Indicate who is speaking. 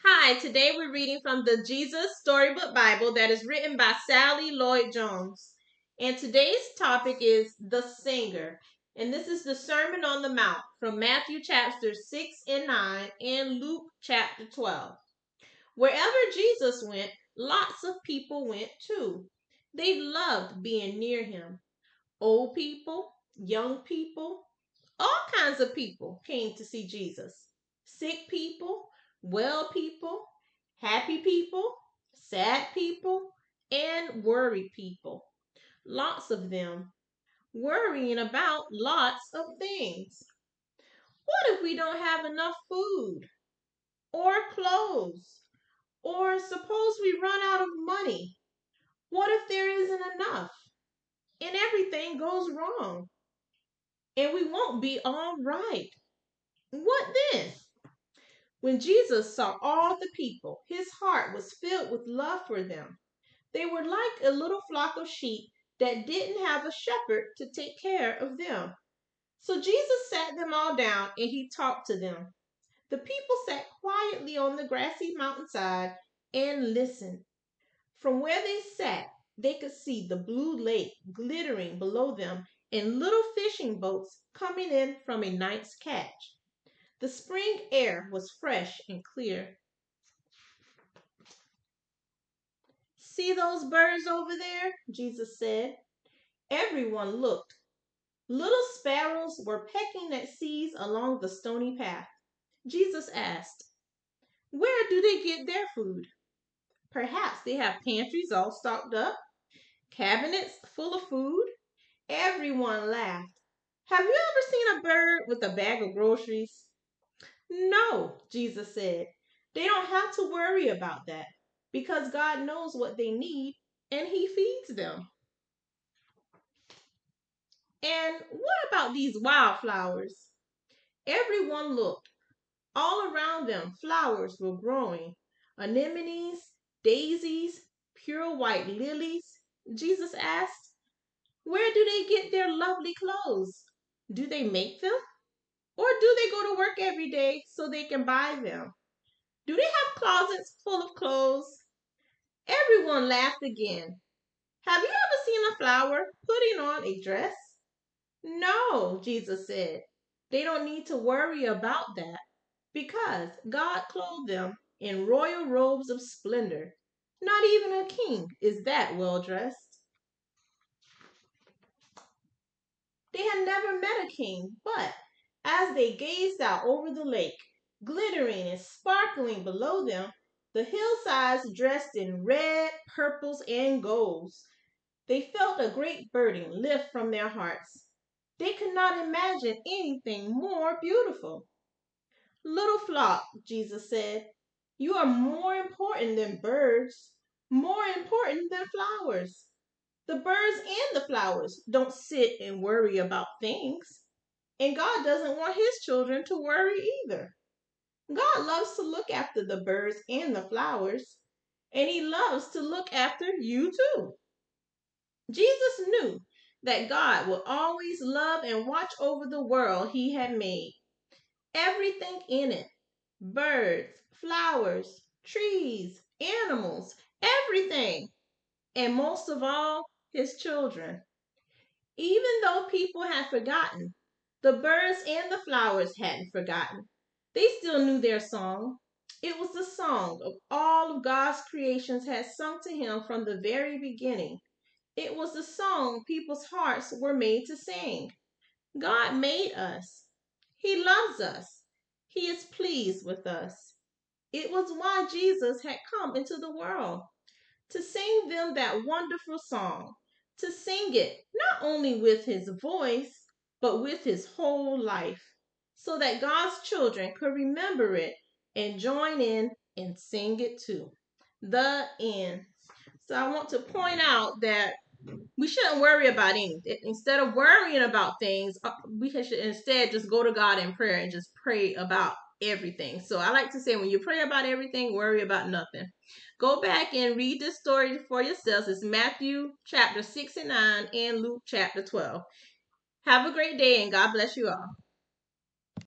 Speaker 1: Hi, today we're reading from the Jesus Storybook Bible that is written by Sally Lloyd Jones. And today's topic is The Singer. And this is the Sermon on the Mount from Matthew chapters 6 and 9 and Luke chapter 12. Wherever Jesus went, lots of people went too. They loved being near him. Old people, young people, all kinds of people came to see Jesus. Sick people, well people, happy people, sad people, and worried people. Lots of them worrying about lots of things. What if we don't have enough food or clothes? Or suppose we run out of money? What if there isn't enough and everything goes wrong and we won't be all right? What then? When Jesus saw all the people, his heart was filled with love for them. They were like a little flock of sheep that didn't have a shepherd to take care of them. So Jesus sat them all down and he talked to them. The people sat quietly on the grassy mountainside and listened. From where they sat, they could see the blue lake glittering below them and little fishing boats coming in from a night's catch. The spring air was fresh and clear. See those birds over there? Jesus said. Everyone looked. Little sparrows were pecking at seeds along the stony path. Jesus asked, where do they get their food? Perhaps they have pantries all stocked up, cabinets full of food. Everyone laughed. Have you ever seen a bird with a bag of groceries? No, Jesus said. They don't have to worry about that because God knows what they need and he feeds them. And what about these wildflowers? Everyone looked. All around them, flowers were growing. Anemones, daisies, pure white lilies. Jesus asked, where do they get their lovely clothes? Do they make them? Or do they go to work every day so they can buy them? Do they have closets full of clothes? Everyone laughed again. Have you ever seen a flower putting on a dress? No, Jesus said. They don't need to worry about that because God clothed them in royal robes of splendor. Not even a king is that well dressed. They had never met a king, but as they gazed out over the lake, glittering and sparkling below them, the hillsides dressed in red, purples, and golds, they felt a great burden lift from their hearts. They could not imagine anything more beautiful. Little flock, Jesus said, you are more important than birds, more important than flowers. The birds and the flowers don't sit and worry about things. And God doesn't want his children to worry either. God loves to look after the birds and the flowers, and he loves to look after you too. Jesus knew that God would always love and watch over the world he had made. Everything in it, birds, flowers, trees, animals, everything. And most of all, his children. Even though people had forgotten, the birds and the flowers hadn't forgotten. They still knew their song. It was the song of all of God's creations had sung to him from the very beginning. It was the song people's hearts were made to sing. God made us. He loves us. He is pleased with us. It was why Jesus had come into the world to sing them that wonderful song, to sing it not only with his voice, but with his whole life, so that God's children could remember it and join in and sing it too. The end. So I want to point out that we shouldn't worry about anything. Instead of worrying about things, we should instead just go to God in prayer and just pray about everything. So I like to say, when you pray about everything, worry about nothing. Go back and read this story for yourselves. It's Matthew chapter 6 and 9 and Luke chapter 12. Have a great day and God bless you all.